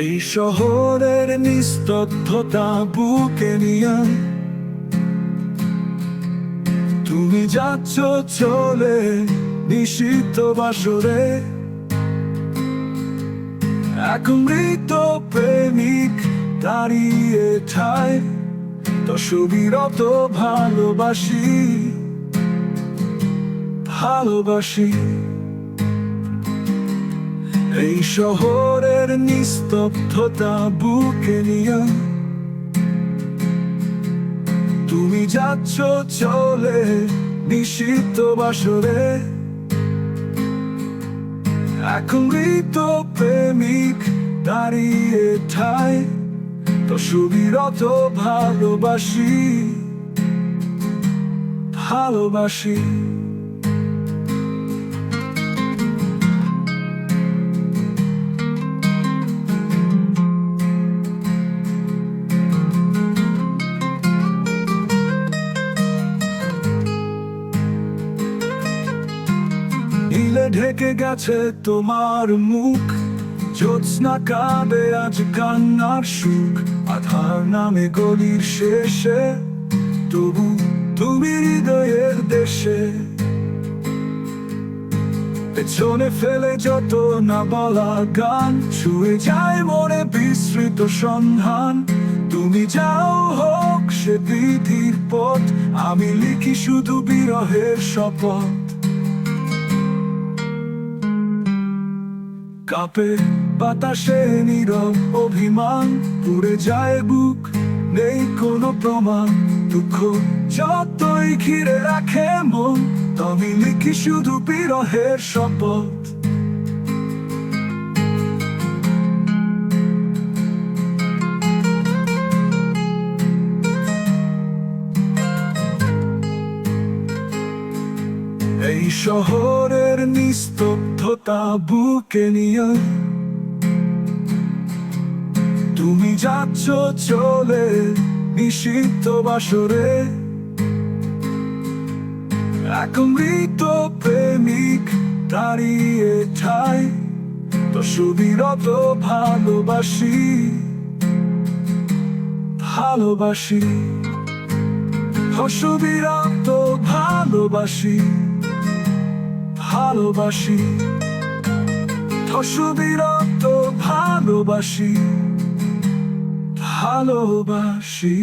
এই শহরের নিস্তব্ধতা বুকে নিয়ে তুমি যাচ্ছ চলে নিষিদ্ধ বাসরে। এক মৃত প্রেমিক দাঁড়িয়ে ঠায় তো সুবিরত ভালোবাসি ভালোবাসি। এই শহরের নিস্তব্ধতা বুকে নিয়ে তুমি যাচ্ছ চলে নিষিদ্ধ বাসরে। এক মৃত প্রেমিক দাঁড়িয়ে ঠায় তো সুবিরত ভালোবাসি ভালোবাসি। নীলে ঢেকে গেছে তোমার মুখ, জ্যোৎস্না কাঁদে আজ কান্নার সুখ। আধার নামে গলির শেষে তবু তুমি হৃদয়ের দেশে। পেছনে ফেলে যত না বলা গান ছুঁয়ে যায় মনে বিস্মৃত সন্ধান। তুমি যাও হোক সে বিধির পথ, আমি লিখি শুধু বিরহের শপথ। কাঁপে বাতাসে নীরব অভিমান, পুড়ে যায় বুক নেই কোনো প্রমাণ। দুঃখ যতই ঘিরে রাখে মন, তবে লিখি শুধু বিরহের শপথ। এই শহরের নিস্তব্ধতা বুকে নিয়ে তুমি যাচ্ছ চলে নিষিদ্ধ বাসরে। এক মৃত প্রেমিক দাঁড়িয়ে ঠায় তো সুবিরত ভালোবাসি ভালোবাসি। সুবিরত ভালোবাসি ভালোবাসি। সুবিরত ভালোবাসি ভালোবাসি।